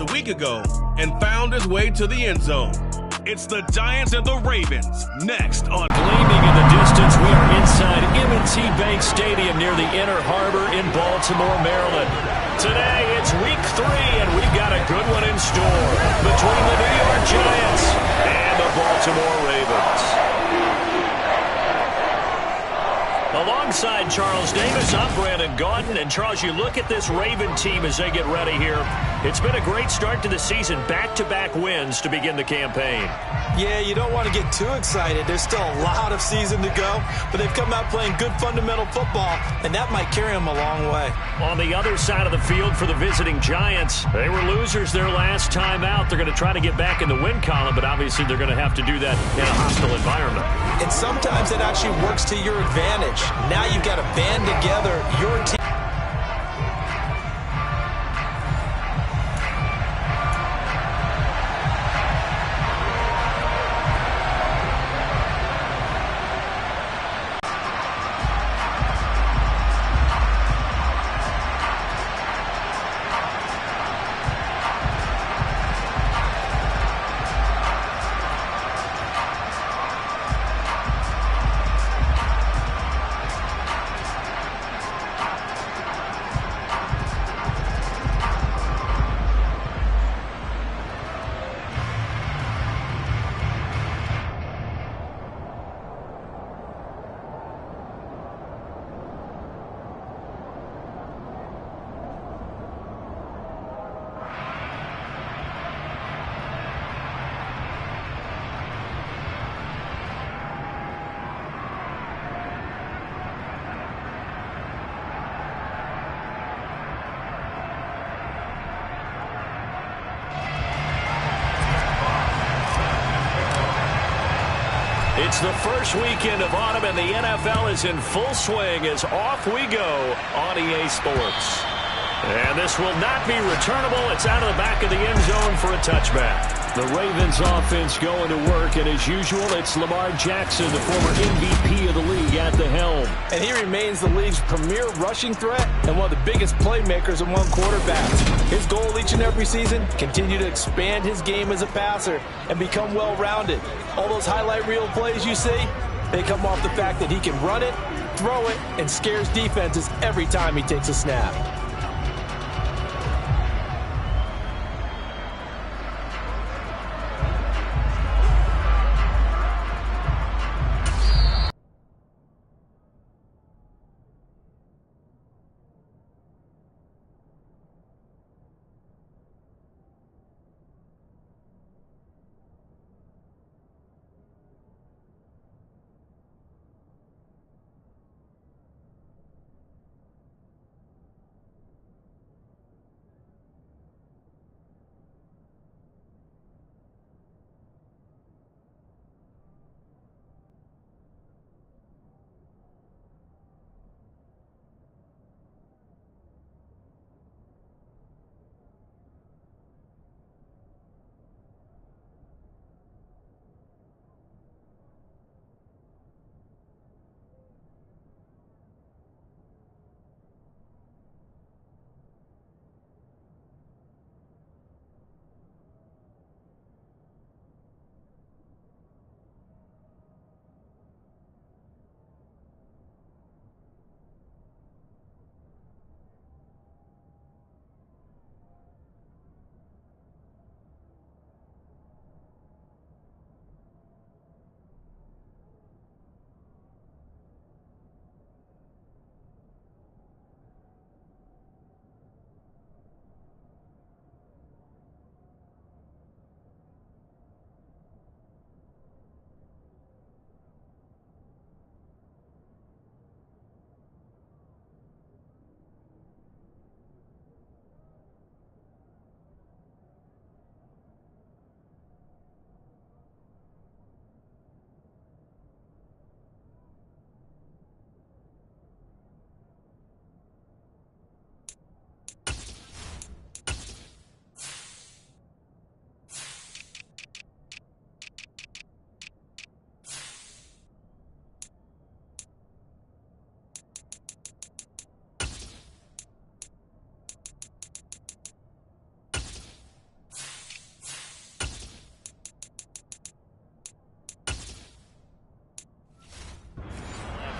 a week ago and found his way to the end zone. It's the Giants and the Ravens next on Gleaming in the distance, we are inside M&T Bank Stadium near the Inner Harbor in Baltimore, Maryland. Today, it's week 3, and we've got a good one in store between the New York Giants and the Baltimore Ravens. Alongside Charles Davis, I'm Brandon Gaudin. And Charles, you look at this Raven team as they get ready here. It's been a great start to the season, back-to-back wins to begin the campaign. Yeah, you don't want to get too excited. There's still a lot of season to go, but they've come out playing good fundamental football, and that might carry them a long way. On the other side of the field for the visiting Giants, they were losers their last time out. They're going to try to get back in the win column, but obviously they're going to have to do that in a hostile environment. And sometimes it actually works to your advantage. Now you've got to band together your team. It's the first weekend of autumn, and the NFL is in full swing as off we go on EA Sports. And this will not be returnable. It's out of the back of the end zone for a touchback. The Ravens offense going to work, and as usual, it's Lamar Jackson, the former MVP of the league, at the helm. And he remains the league's premier rushing threat and one of the biggest playmakers among quarterbacks. His goal each and every season, continue to expand his game as a passer and become well-rounded. All those highlight reel plays you see, they come off the fact that he can run it, throw it, and scares defenses every time he takes a snap.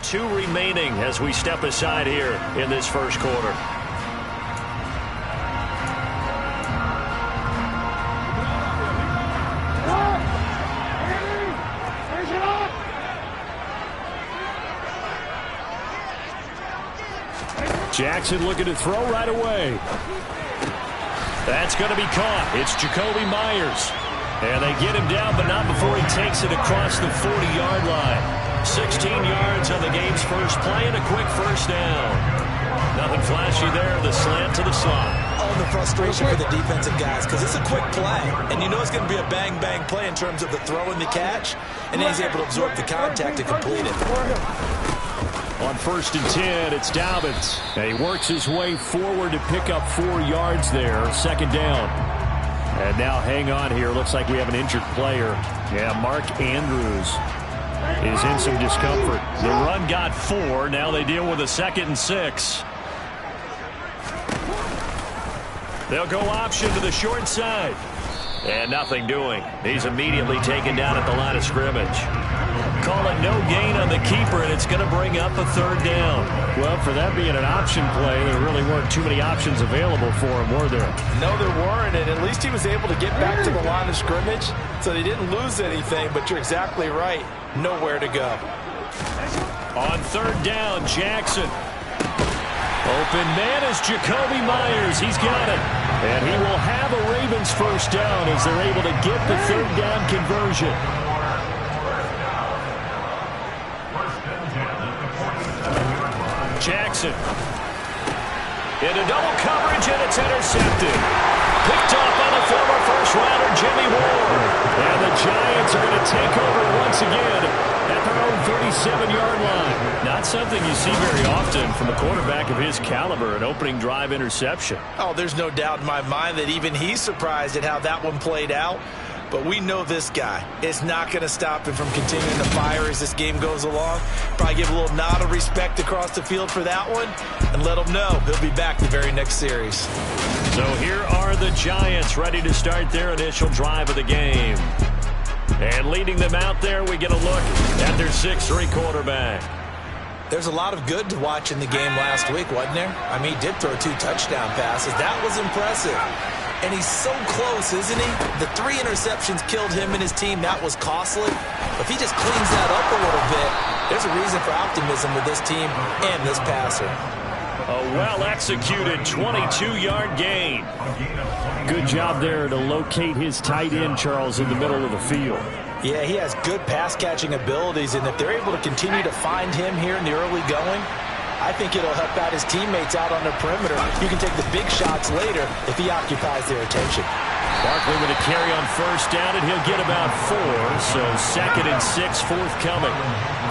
2 remaining as we step aside here in this first quarter. Jackson looking to throw right away. That's going to be caught. It's Jakobi Meyers. And they get him down, but not before he takes it across the 40-yard line. 16 yards on the game's first play and a quick first down. Nothing flashy there. The slant to the slot. Oh, the frustration for the defensive guys, because it's a quick play. And you know it's going to be a bang-bang play in terms of the throw and the catch. And then he's able to absorb the contact to complete it. On 1st and 10, it's Dobbins. And he works his way forward to pick up 4 yards there. 2nd down. And now hang on here. Looks like we have an injured player. Yeah, Mark Andrews is in some discomfort. The run got 4. Now they deal with a 2nd and 6. They'll go option to the short side. And nothing doing. He's immediately taken down at the line of scrimmage. Call it no gain on the keeper, and it's going to bring up a 3rd down. Well, for that being an option play, there really weren't too many options available for him, were there? No, there weren't, and at least he was able to get back to the line of scrimmage, so they didn't lose anything, but you're exactly right. Nowhere to go. On 3rd down, Jackson. Open man is Jakobi Meyers. He's got it. And he will have a Ravens first down as they're able to get the 3rd down conversion. Jackson into double coverage, and it's intercepted. Picked up by the former first-rounder Jimmy Ward. And the Giants are going to take over once again at their own 37-yard line. Not something you see very often from a quarterback of his caliber, an opening drive interception. Oh, there's no doubt in my mind that even he's surprised at how that one played out. But we know this guy is not going to stop him from continuing to fire as this game goes along. Probably give a little nod of respect across the field for that one and let him know he'll be back the very next series. So here are the Giants ready to start their initial drive of the game. And leading them out there, we get a look at their 6'3" quarterback. There's a lot of good to watch in the game last week, wasn't there? I mean, he did throw 2 touchdown passes. That was impressive. And he's so close, isn't he? The 3 interceptions killed him and his team. That was costly. If he just cleans that up a little bit, there's a reason for optimism with this team and this passer. A well-executed 22-yard gain. Good job there to locate his tight end, Charles, in the middle of the field. Yeah, he has good pass-catching abilities, and if they're able to continue to find him here in the early going, I think it'll help out his teammates out on the perimeter. You can take the big shots later if he occupies their attention. Barkley with a carry on 1st down, and he'll get about 4. So 2nd and 6 forthcoming.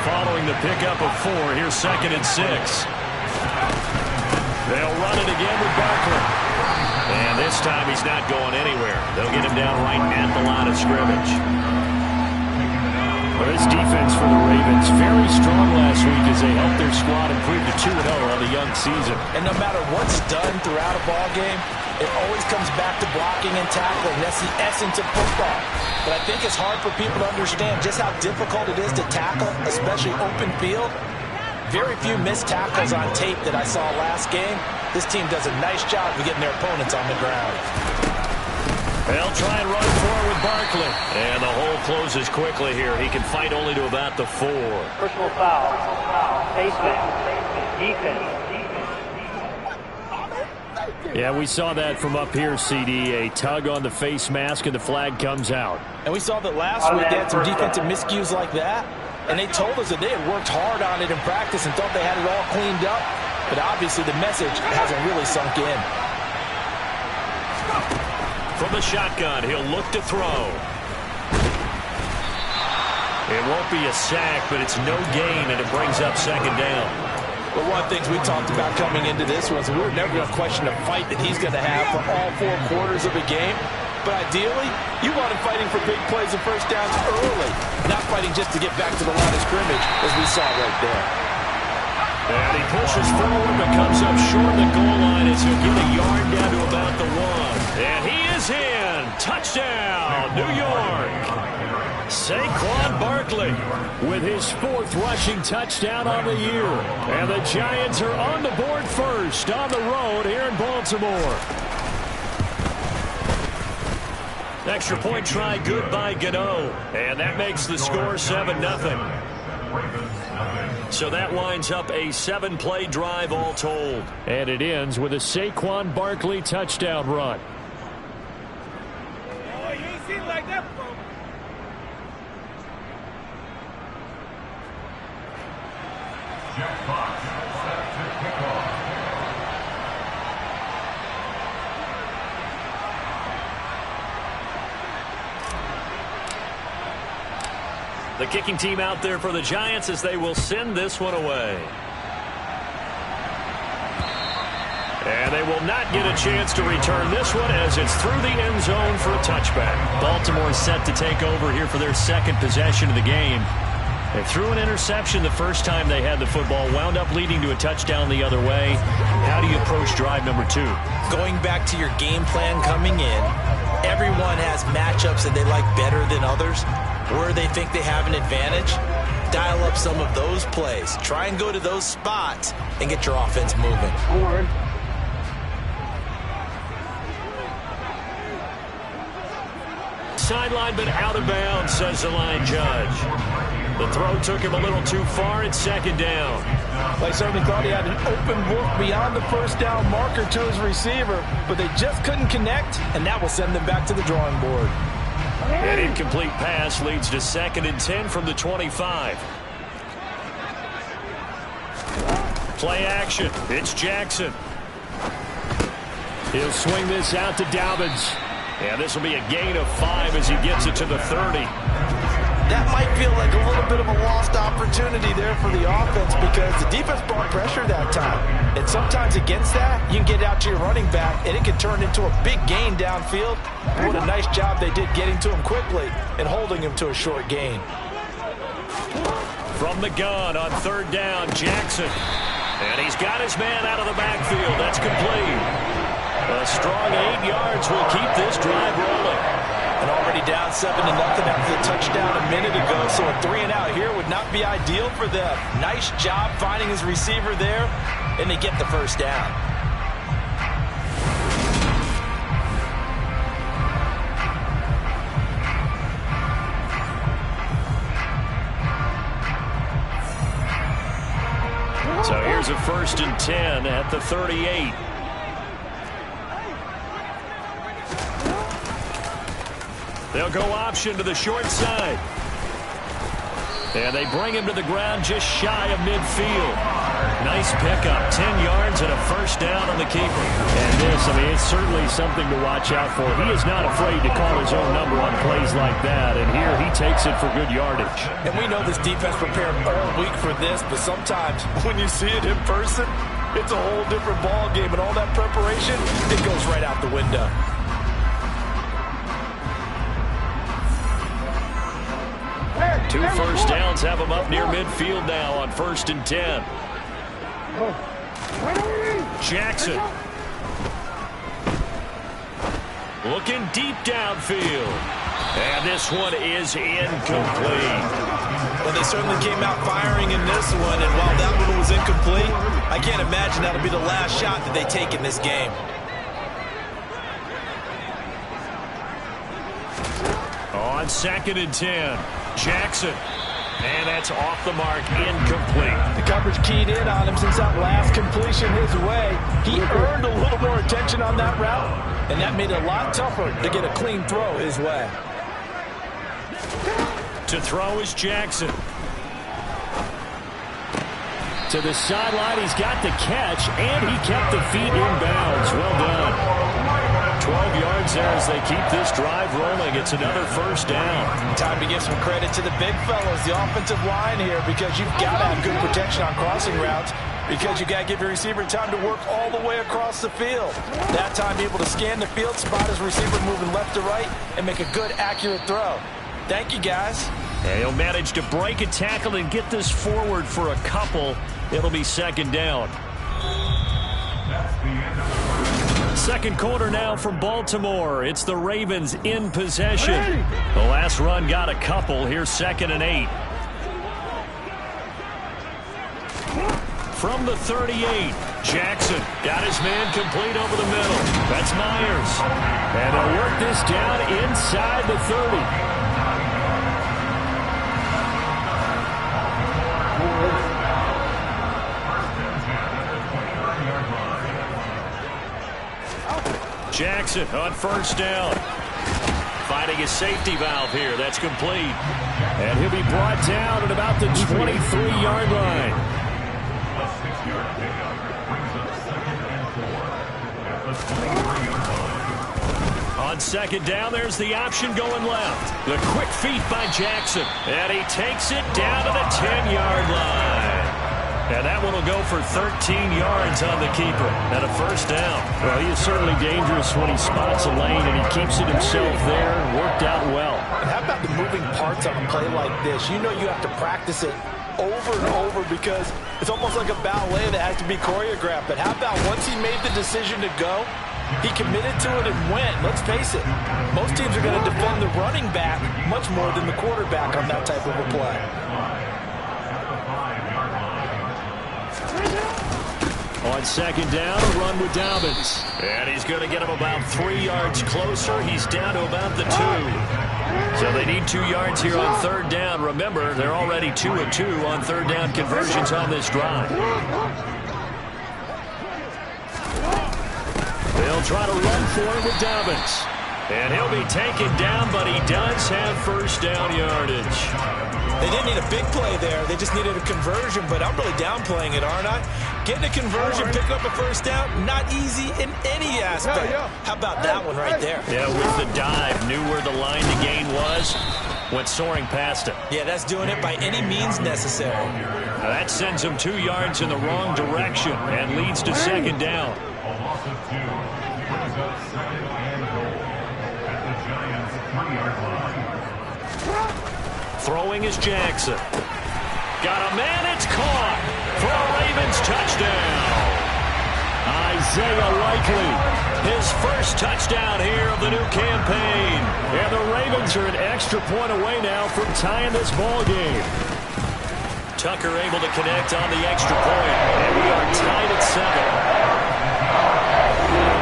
Following the pickup of 4, here's 2nd and 6. They'll run it again with Barkley. And this time he's not going anywhere. They'll get him down right at the line of scrimmage. Well, this defense for the Ravens, very strong last week as they helped their squad improve to 2-0 on the young season. And no matter what's done throughout a ball game, it always comes back to blocking and tackling. That's the essence of football. But I think it's hard for people to understand just how difficult it is to tackle, especially open field. Very few missed tackles on tape that I saw last game. This team does a nice job of getting their opponents on the ground. They'll try and run forward with Barkley. And the hole closes quickly here. He can fight only to about the 4. Personal foul. Face mask. Defense. Yeah, we saw that from up here, CD. A tug on the face mask, and the flag comes out. And we saw that last week they had some defensive miscues like that. And they told us that they had worked hard on it in practice and thought they had it all cleaned up. But obviously the message hasn't really sunk in. From the shotgun, he'll look to throw. It won't be a sack, but it's no gain, and it brings up 2nd down. Well, one of the things we talked about coming into this was we were never going to question the fight that he's going to have for all 4 quarters of the game. But ideally, you want him fighting for big plays and first downs early, not fighting just to get back to the line of scrimmage, as we saw right there. And he pushes forward, but comes up short of the goal line as he'll get a yard down to about the 1. And he is in. Touchdown, New York. Saquon Barkley with his 4th rushing touchdown on the year. And the Giants are on the board first on the road here in Baltimore. Extra point try good by Gano. And that makes the score 7-0. So that winds up a 7-play drive all told. And it ends with a Saquon Barkley touchdown run. Oh, you ain't seen it like that before. The kicking team out there for the Giants as they will send this one away. And they will not get a chance to return this one as it's through the end zone for a touchback. Baltimore set to take over here for their 2nd possession of the game. They threw an interception the first time they had the football, wound up leading to a touchdown the other way. How do you approach drive number 2? Going back to your game plan coming in, everyone has matchups that they like better than others. Where they think they have an advantage, dial up some of those plays. Try and go to those spots and get your offense moving. Sideline but out of bounds, says the line judge. The throw took him a little too far. It's 2nd down. They certainly thought he had an open look beyond the first down marker to his receiver, but they just couldn't connect, and that will send them back to the drawing board. An incomplete pass leads to 2nd and 10 from the 25. Play action. It's Jackson. He'll swing this out to Dobbins. And this will be a gain of 5 as he gets it to the 30. That might feel like a little bit of a lost opportunity there for the offense because the defense brought pressure that time. And sometimes against that, you can get out to your running back, and it can turn into a big gain downfield. What a nice job they did getting to him quickly and holding him to a short gain. From the gun on 3rd down, Jackson. And he's got his man out of the backfield. That's complete. A strong 8 yards will keep this drive rolling. And already down 7-0 after the touchdown a minute ago, so a 3-and-out here would not be ideal for them. Nice job finding his receiver there, and they get the first down. So here's a 1st and 10 at the 38. They'll go option to the short side. And they bring him to the ground just shy of midfield. Nice pickup. 10 yards and a first down on the keeper. And this, I mean, it's certainly something to watch out for. He is not afraid to call his own number on plays like that. And here he takes it for good yardage. And we know this defense prepared all week for this, but sometimes when you see it in person, it's a whole different ball game. And all that preparation, it goes right out the window. Two first downs have him up near midfield now on 1st and 10. Jackson. Looking deep downfield. And this one is incomplete. Well, they certainly came out firing in this one, and while that one was incomplete, I can't imagine that'll be the last shot that they take in this game. On 2nd and 10, Jackson. And that's off the mark, incomplete. The coverage keyed in on him since that last completion his way. He earned a little more attention on that route, and that made it a lot tougher to get a clean throw his way. To throw is Jackson. To the sideline, he's got the catch, and he kept the feet in bounds. Well done. 12 yards there as they keep this drive rolling. It's another first down. Time to give some credit to the big fellas, the offensive line here, because you've got to have good protection on crossing routes, because you've got to give your receiver time to work all the way across the field. That time, be able to scan the field, spot his receiver moving left to right, and make a good, accurate throw. Thank you, guys. And he'll manage to break a tackle and get this forward for a couple. It'll be 2nd down. Second quarter now from Baltimore. It's the Ravens in possession. The last run got a couple. Here's 2nd and 8. From the 38, Jackson got his man complete over the middle. That's Myers. And they'll work this down inside the 30. Jackson on first down. Finding his safety valve here. That's complete. And he'll be brought down at about the 23-yard line. On second down, there's the option going left. The quick feet by Jackson. And he takes it down to the 10-yard line. And that one will go for 13 yards on the keeper and a first down. Well, he is certainly dangerous when he spots a lane, and he keeps it himself there. Worked out well. And how about the moving parts on a play like this? You know you have to practice it over and over because it's almost like a ballet that has to be choreographed. But how about once he made the decision to go, he committed to it and went. Let's face it, most teams are going to defend the running back much more than the quarterback on that type of a play. On second down, a run with Dobbins. And he's going to get him about 3 yards closer. He's down to about the 2. So they need 2 yards here on third down. Remember, they're already 2 of 2 on third down conversions on this drive. They'll try to run for him with Dobbins. And he'll be taken down, but he does have first down yardage. They didn't need a big play there. They just needed a conversion, but I'm really downplaying it, aren't I? Getting a conversion, picking up a first down, not easy in any aspect. How about that one right there? Yeah, with the dive, knew where the line to gain was, went soaring past him. Yeah, that's doing it by any means necessary. Now that sends him 2 yards in the wrong direction and leads to second down. Throwing is Jackson. Got a man, it's caught for a Ravens touchdown. Isaiah Likely. His first touchdown here of the new campaign. And the Ravens are an extra point away now from tying this ball game. Tucker able to connect on the extra point. And we are tied at 7.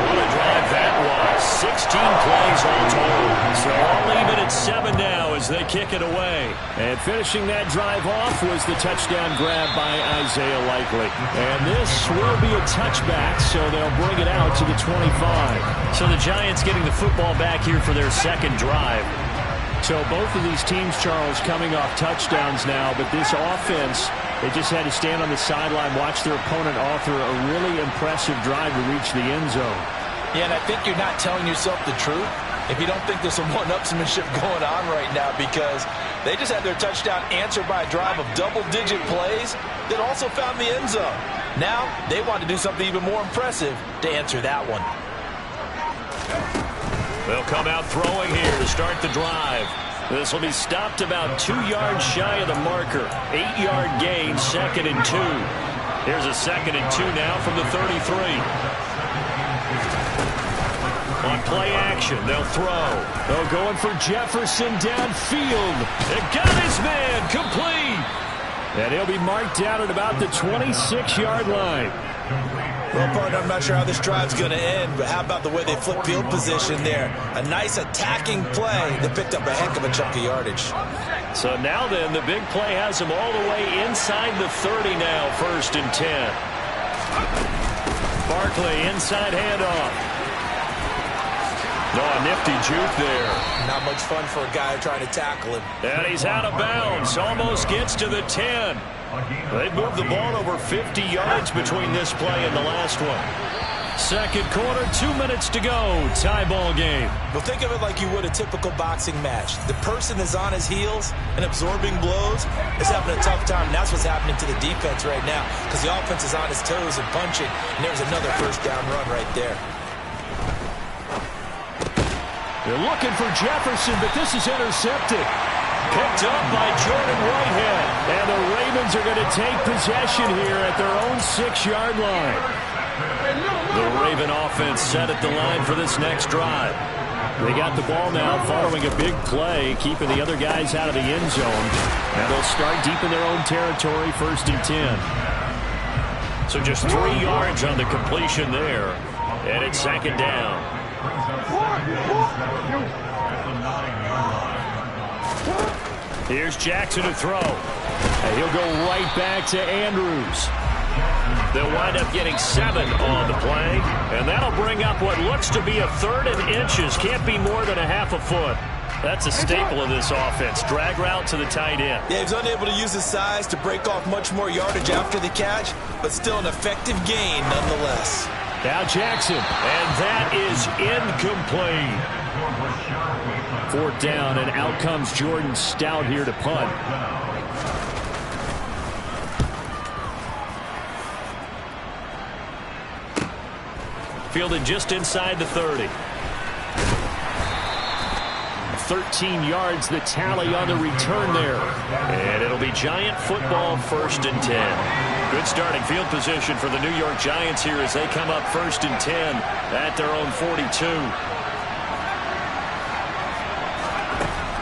What a drive that was. 16 plays all told. So I'll leave it at 7 now as they kick it away. And finishing that drive off was the touchdown grab by Isaiah Likely. And this will be a touchback, so they'll bring it out to the 25. So the Giants getting the football back here for their second drive. So both of these teams, Charles, coming off touchdowns now, but this offense, they just had to stand on the sideline, watch their opponent author a really impressive drive to reach the end zone. Yeah, and I think you're not telling yourself the truth if you don't think there's some one-upsmanship going on right now, because they just had their touchdown answered by a drive of double-digit plays that also found the end zone. Now they want to do something even more impressive to answer that one. They'll come out throwing here to start the drive. This will be stopped about 2 yards shy of the marker. 8-yard gain, 2nd and 2. Here's a 2nd and 2 now from the 33. On play action, they'll throw. They're going for Jefferson downfield. They got his man complete. And he'll be marked down at about the 26-yard line. Well, partner, I'm not sure how this drive's going to end, but how about the way they flip field position there? A nice attacking play that picked up a heck of a chunk of yardage. So now then, the big play has him all the way inside the 30 now, 1st and 10. Barkley, inside handoff. No, a nifty juke there. Not much fun for a guy trying to tackle him. And he's out of bounds. Almost gets to the 10. They moved the ball over 50 yards between this play and the last one. Second quarter, 2 minutes to go. Tie ball game. Well, think of it like you would a typical boxing match. The person is on his heels and absorbing blows is having a tough time. And that's what's happening to the defense right now, because the offense is on his toes and punching. And there's another first down run right there. They're looking for Jefferson, but this is intercepted. Picked up by Jordan Whitehead. And the Ravens are going to take possession here at their own 6-yard line. The Raven offense set at the line for this next drive. They got the ball now following a big play, keeping the other guys out of the end zone. Now they'll start deep in their own territory, 1st and 10. So just 3 yards on the completion there. And it's 2nd down. Here's Jackson to throw. And he'll go right back to Andrews. They'll wind up getting 7 on the play, and that'll bring up what looks to be a 3rd and inches. Can't be more than a half a foot. That's a staple of this offense. Drag route to the tight end. Yeah, he's unable to use his size to break off much more yardage after the catch, but still an effective gain nonetheless. Now Jackson. And that is incomplete. 4th down, and out comes Jordan Stout here to punt. Fielded just inside the 30. 13 yards the tally on the return there. And it'll be Giant football, 1st and 10. Good starting field position for the New York Giants here as they come up 1st and 10 at their own 42.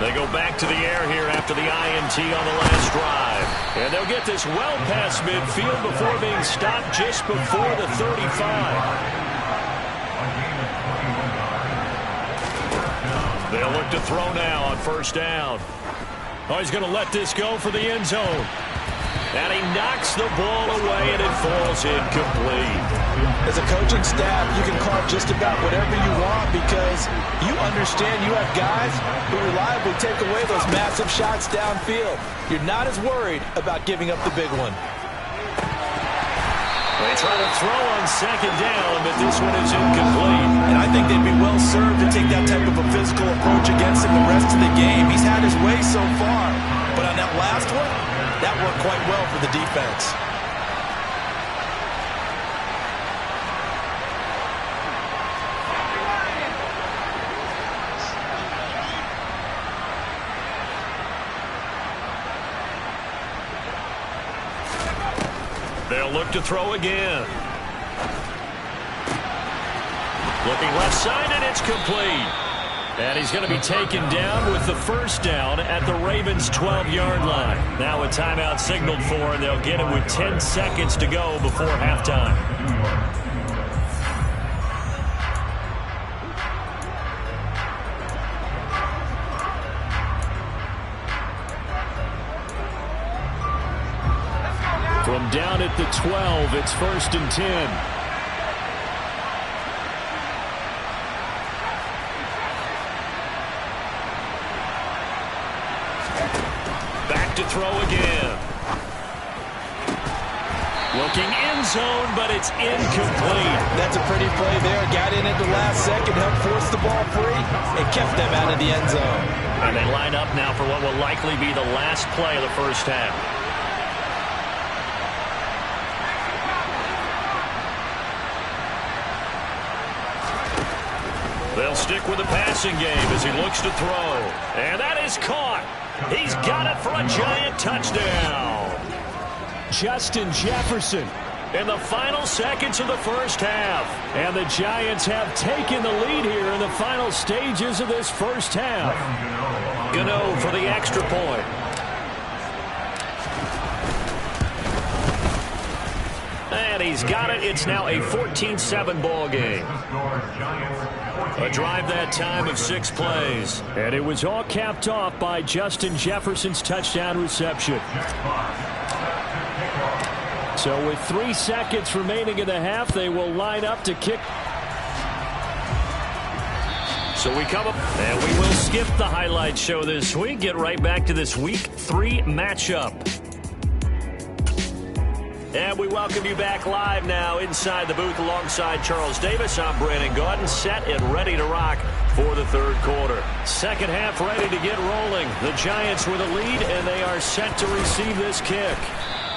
They go back to the air here after the INT on the last drive. And they'll get this well past midfield before being stopped just before the 35. They'll look to throw now on 1st down. Oh, he's going to let this go for the end zone. And he knocks the ball away, and it falls incomplete. As a coaching staff, you can call just about whatever you want because you understand you have guys who reliably take away those massive shots downfield. You're not as worried about giving up the big one. They try to throw on 2nd down, but this one is incomplete. And I think they'd be well served to take that type of a physical approach against him the rest of the game. He's had his way so far, but on that last one, that worked quite well for the defense. They'll look to throw again. Looking left side, and it's complete. And he's going to be taken down with the 1st down at the Ravens' 12-yard line. Now a timeout signaled for, and they'll get him with 10 seconds to go before halftime. From down at the 12, it's 1st and 10. Back to throw again. Looking end zone, but it's incomplete. That's a pretty play there. Got in at the last second, helped force the ball free, and kept them out of the end zone. And they line up now for what will likely be the last play of the 1st half. They'll stick with the passing game as he looks to throw. And that is caught. He's got it for a Giant touchdown. Justin Jefferson. In the final seconds of the 1st half. And the Giants have taken the lead here in the final stages of this 1st half. Gano for the extra point. And he's got it. It's now a 14-7 ball game. A drive that time of 6 plays. And it was all capped off by Justin Jefferson's touchdown reception. So with 3 seconds remaining in the half, they will line up to kick. So we come up, and we will skip the highlight show this week. Get right back to this Week 3 matchup. And we welcome you back live now inside the booth alongside Charles Davis. I'm Brandon Gaudin, set and ready to rock for the 3rd quarter. 2nd half ready to get rolling. The Giants with a lead, and they are set to receive this kick.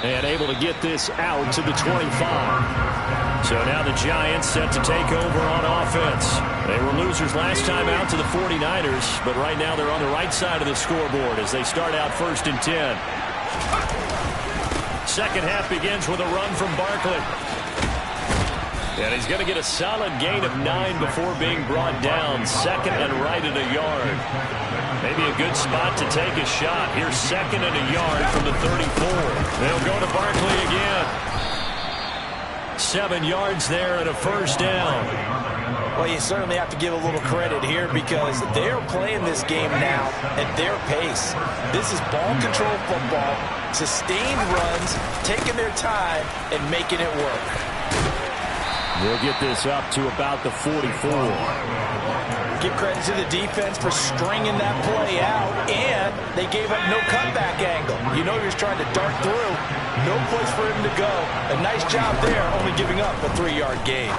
And able to get this out to the 25. So now the Giants set to take over on offense. They were losers last time out to the 49ers, but right now they're on the right side of the scoreboard as they start out 1st and 10. 2nd half begins with a run from Barkley. And he's going to get a solid gain of 9 before being brought down. Second and right at a yard. Maybe a good spot to take a shot. Here's second and a yard from the 34. They'll go to Barkley again. 7 yards there and a first down. Well, you certainly have to give a little credit here because they're playing this game now at their pace. This is ball control football, sustained runs, taking their time, and making it work. We'll get this up to about the 44. Give credit to the defense for stringing that play out, and they gave up no cutback angle. You know you're just trying to dart through. No place for him to go. A nice job there, only giving up a 3-yard gain.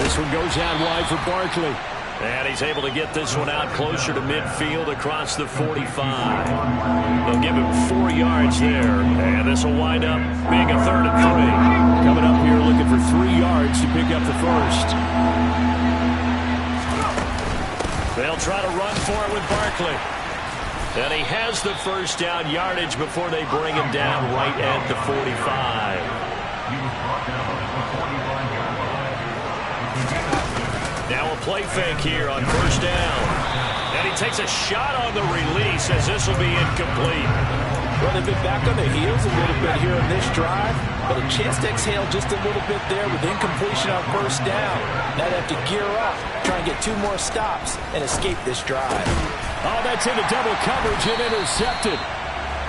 This one goes out wide for Barkley. And he's able to get this one out closer to midfield across the 45. They'll give him 4 yards there. And this will wind up being a 3rd and 3. Coming up here looking for 3 yards to pick up the first. They'll try to run for it with Barkley. And he has the first down yardage before they bring him down right at the 45. Now a play fake here on first down. And he takes a shot on the release as this will be incomplete. Well, they've been back on their heels a little bit here in this drive, but a chance to exhale just a little bit there with incompletion on first down. Now they have to gear up, try and get 2 more stops and escape this drive. Oh, that's into double coverage and intercepted.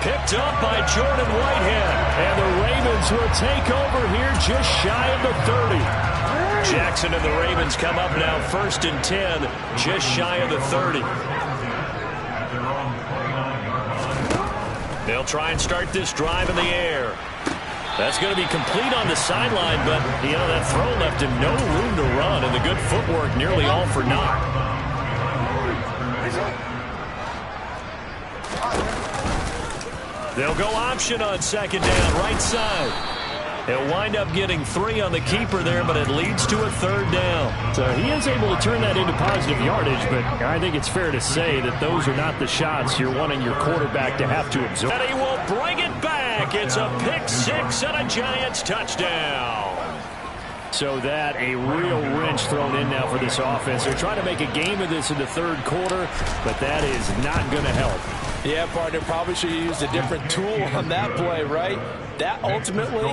Picked up by Jordan Whitehead. And the Ravens will take over here just shy of the 30. Jackson and the Ravens come up now 1st and 10, just shy of the 30. They'll try and start this drive in the air. That's going to be complete on the sideline, but, you know, that throw left him no room to run, and the good footwork nearly all for naught. They'll go option on 2nd down, right side. He'll wind up getting 3 on the keeper there, but it leads to a 3rd down. So he is able to turn that into positive yardage, but I think it's fair to say that those are not the shots you're wanting your quarterback to have to absorb. And he will bring it back. It's a pick 6 and a Giants touchdown. So that a real wrench thrown in now for this offense. They're trying to make a game of this in the 3rd quarter, but that is not going to help. Yeah, partner, probably should have used a different tool on that play, right? That ultimately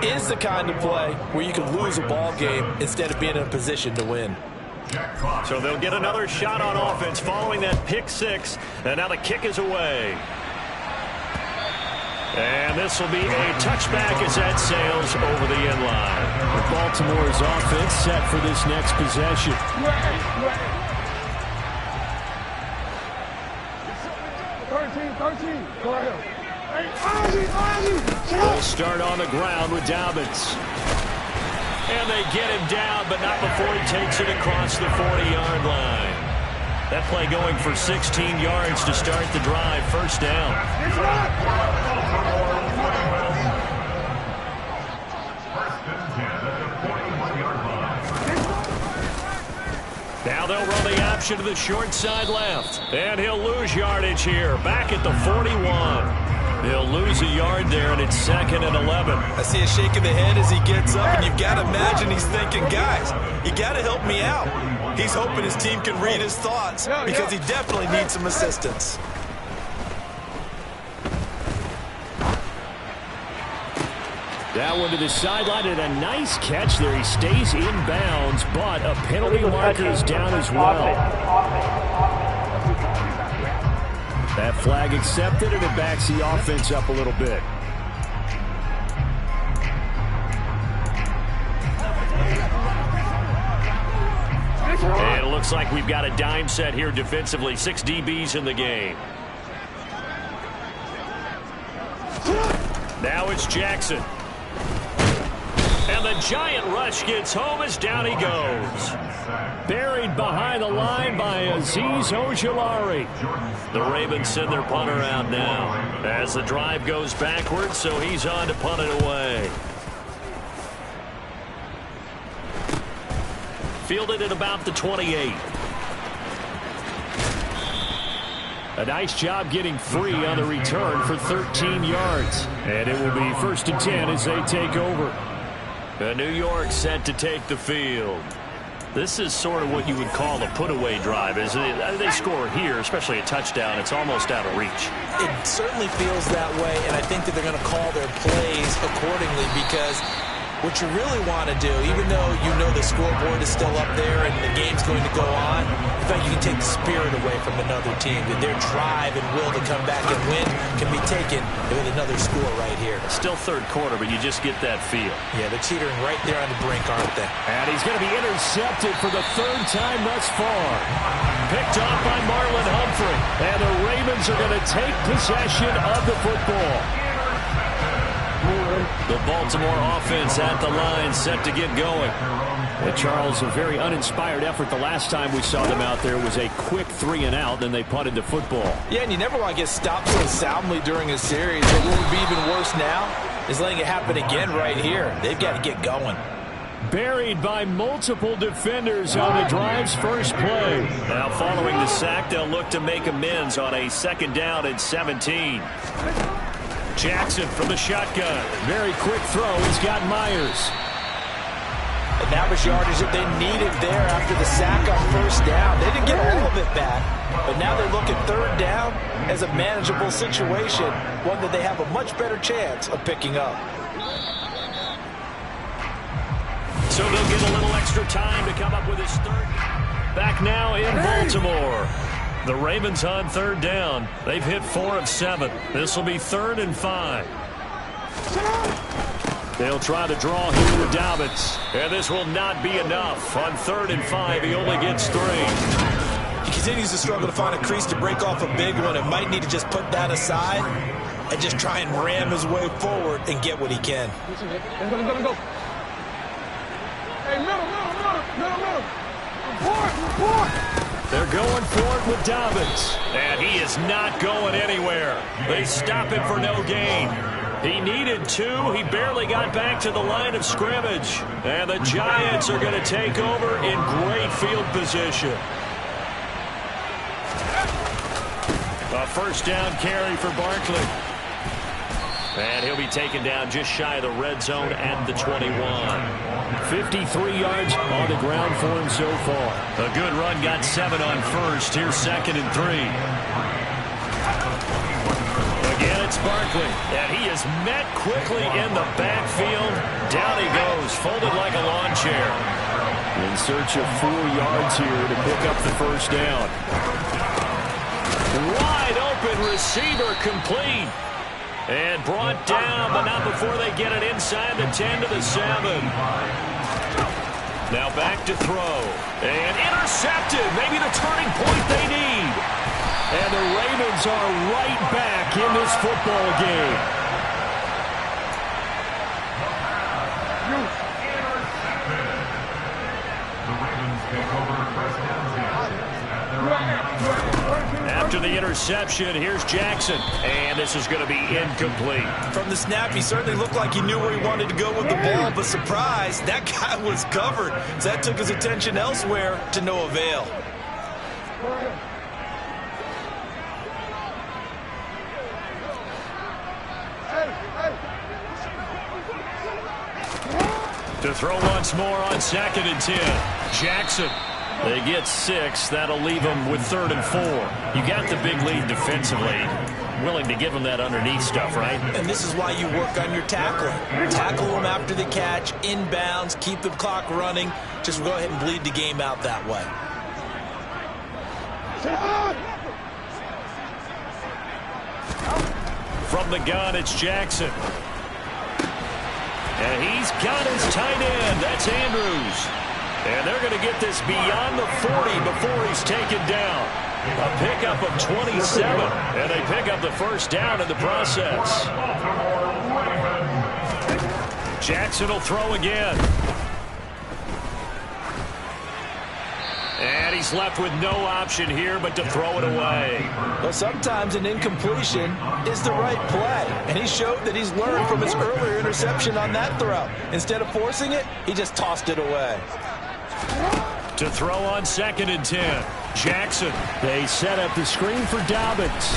is the kind of play where you can lose a ball game instead of being in a position to win. So they'll get another shot on offense following that pick 6, and now the kick is away. And this will be a touchback as that sails over the end line. Baltimore's offense set for this next possession. They'll start on the ground with Dobbins. And they get him down, but not before he takes it across the 40-yard line. That play going for 16 yards to start the drive. First down. Now they'll run the option to the short side left. And he'll lose yardage here. Back at the 41. He'll lose a yard there, and it's 2nd and 11. I see a shake of the head as he gets up, and you've got to imagine he's thinking, guys, you got to help me out. He's hoping his team can read his thoughts because he definitely needs some assistance. That one to the sideline and a nice catch there. He stays in bounds, but a penalty marker is down as well. That flag accepted, and it backs the offense up a little bit. And it looks like we've got a dime set here defensively. 6 DBs in the game. Now it's Jackson. And the giant rush gets home as down he goes. Buried behind the line by Azeez Ojulari. The Ravens send their punter out now as the drive goes backwards, so he's on to punt it away. Fielded at about the 28. A nice job getting free on the return for 13 yards. And it will be 1st and 10 as they take over. New York set to take the field. This is sort of what you would call a put-away drive. As they score here, especially a touchdown, it's almost out of reach. It certainly feels that way, and I think that they're going to call their plays accordingly, because what you really want to do, even though you know the scoreboard is still up there and the game's going to go on, in fact, you can take the spirit away from another team. That their drive and will to come back and win can be taken with another score right here. Still third quarter, but you just get that feel. Yeah, they're teetering right there on the brink, aren't they? And he's going to be intercepted for the third time thus far. Picked off by Marlon Humphrey. And the Ravens are going to take possession of the football. The Baltimore offense at the line, set to get going. And Charles, a very uninspired effort the last time we saw them out there was a quick 3-and-out, then they punted the football. Yeah, and you never want to get stopped so soundly during a series. But what would be even worse now is letting it happen again right here. They've got to get going. Buried by multiple defenders on the drive's first play. Now following the sack, they'll look to make amends on a 2nd down and 17. Jackson from the shotgun. Very quick throw. He's got Myers. And that was yardage that they needed there after the sack on 1st down. They didn't get all of it back, but now they look at 3rd down as a manageable situation, one that they have a much better chance of picking up. So they'll get a little extra time to come up with his 3rd. Back now in Baltimore. The Ravens on 3rd down. They've hit 4 of 7. This will be 3rd and 5. They'll try to draw here with Dobbins. And this will not be enough. On 3rd and 5, he only gets 3. He continues to struggle to find a crease to break off a big one, and might need to just put that aside and just try and ram his way forward and get what he can. Let's go. Hey, middle. Report. They're going for it with Dobbins. And he is not going anywhere. They stop him for no gain. He needed 2. He barely got back to the line of scrimmage. And the Giants are going to take over in great field position. A 1st down carry for Barkley. And he'll be taken down just shy of the red zone at the 21. 53 yards on the ground for him so far. A good run, got 7 on 1st. Here's 2nd and 3. Again, it's Barkley. And he is met quickly in the backfield. Down he goes, folded like a lawn chair. In search of 4 yards here to pick up the 1st down. Wide open receiver, complete. And brought down, but not before they get it inside the 10 to the 7. Now back to throw. And intercepted. Maybe the turning point they need. And the Ravens are right back in this football game. After the interception, here's Jackson. And this is going to be incomplete. From the snap, he certainly looked like he knew where he wanted to go with the ball, but surprise, that guy was covered. So that took his attention elsewhere to no avail. To throw once more on 2nd and 10. Jackson. They get 6. That'll leave them with 3rd and 4. You got the big lead defensively. Willing to give them that underneath stuff, right? And this is why you work on your tackling. Tackle them after the catch, inbounds, keep the clock running. Just go ahead and bleed the game out that way. From the gun, it's Jackson. And he's got his tight end. That's Andrews. And they're going to get this beyond the 40 before he's taken down. A pickup of 27. And they pick up the 1st down in the process. Jackson will throw again. And he's left with no option here but to throw it away. Well, sometimes an incompletion is the right play. And he showed that he's learned from his earlier interception on that throw. Instead of forcing it, he just tossed it away. To throw on 2nd and 10. Jackson. They set up the screen for Dobbins.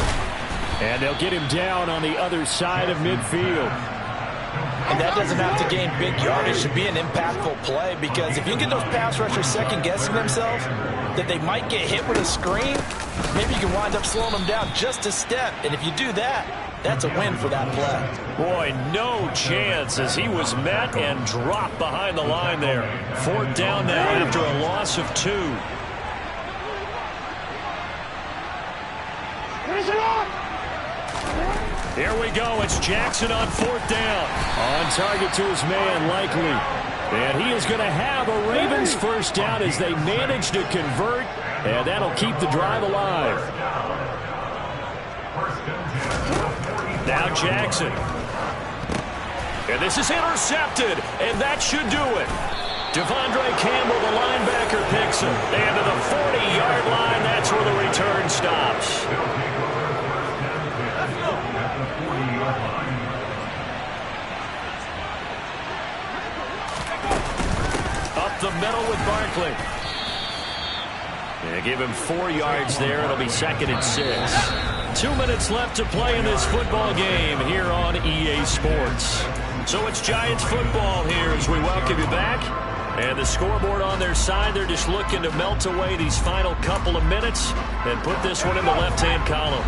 And they'll get him down on the other side of midfield. And that doesn't have to gain big yardage to be an impactful play, because if you get those pass rushers second-guessing themselves, that they might get hit with a screen, maybe you can wind up slowing them down just a step. And if you do that, that's a win for that play. Boy, no chance as he was met and dropped behind the line there. 4th down now after a loss of 2. Here we go. It's Jackson on 4th down. On target to his man, Likely. And he is going to have a Ravens first down as they manage to convert. And that'll keep the drive alive. Now Jackson. And this is intercepted. And that should do it. Devondre Campbell, the linebacker, picks him. And to the 40-yard line, that's where the return stops. Up the middle with Barkley. Yeah, give him 4 yards there. It'll be 2nd and 6. 2 minutes left to play in this football game here on EA Sports. So it's Giants football here as we welcome you back. And the scoreboard on their side, they're just looking to melt away these final couple of minutes and put this one in the left-hand column.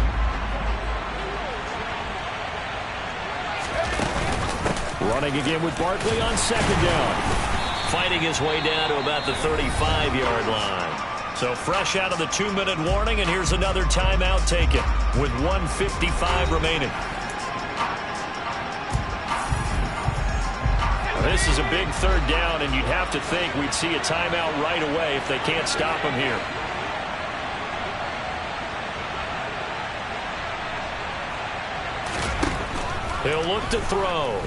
Running again with Barkley on 2nd down. Fighting his way down to about the 35-yard line. So fresh out of the 2-minute warning, and here's another timeout taken with 1:55 remaining. This is a big 3rd down, and you'd have to think we'd see a timeout right away if they can't stop him here. He'll look to throw.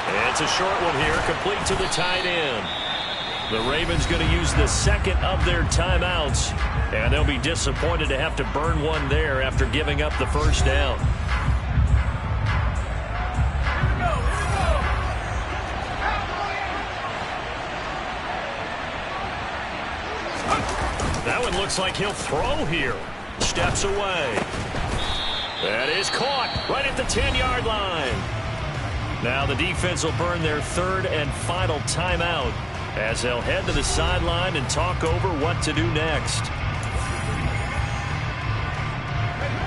And it's a short one here, complete to the tight end. The Ravens going to use the 2nd of their timeouts, and they'll be disappointed to have to burn one there after giving up the 1st down. That one looks like he'll throw here. Steps away. That is caught right at the 10-yard line. Now the defense will burn their 3rd and final timeout as they'll head to the sideline and talk over what to do next.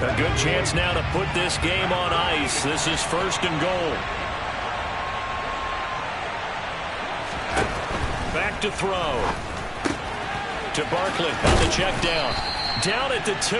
A good chance now to put this game on ice. This is 1st and goal. Back to throw. To Barkley on the check down. Down at the 2.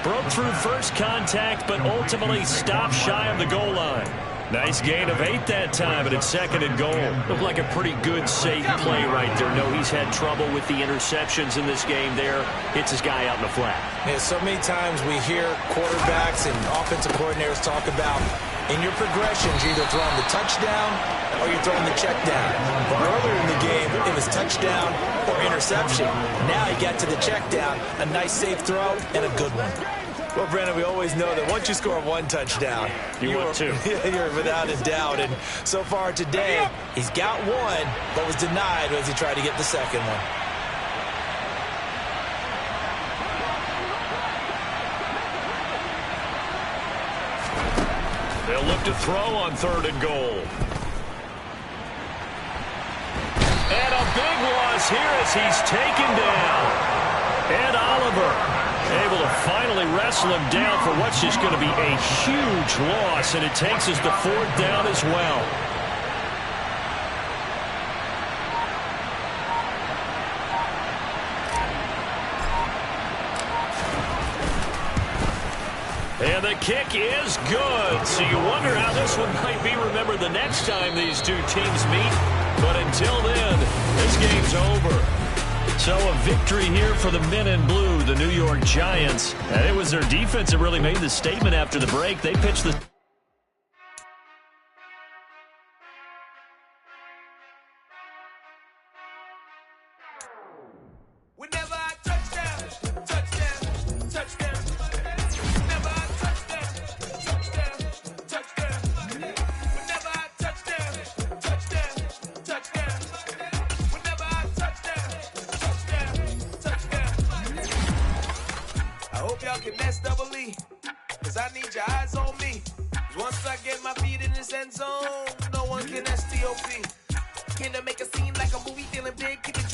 Broke through first contact, but ultimately stopped shy of the goal line. Nice gain of 8 that time, but it's 2nd and goal. Looked like a pretty good, safe play right there. No, he's had trouble with the interceptions in this game there. Hits his guy out in the flat. Yeah, so many times we hear quarterbacks and offensive coordinators talk about, in your progressions, you're either throwing the touchdown or you're throwing the check down. But earlier in the game, it was touchdown or interception. Now he got to the check down, a nice safe throw, and a good one. Well, Brandon, we always know that once you score 1 touchdown, you're 2. You're without a doubt. And so far today, he's got 1, but was denied as he tried to get the 2nd one. They'll look to throw on 3rd and goal. And a big loss here as he's taken down. And Oliver able to finally wrestle him down for what's just going to be a huge loss, and it takes us to 4th down as well. And the kick is good. So you wonder how this one might be remembered the next time these two teams meet. But until then, this game's over. So a victory here for the men in blue, the New York Giants. And it was their defense that really made the statement after the break. They pitched the... Once I get my feet in this end zone, no one can STOP. Came to make a scene like a movie, feeling big, keep it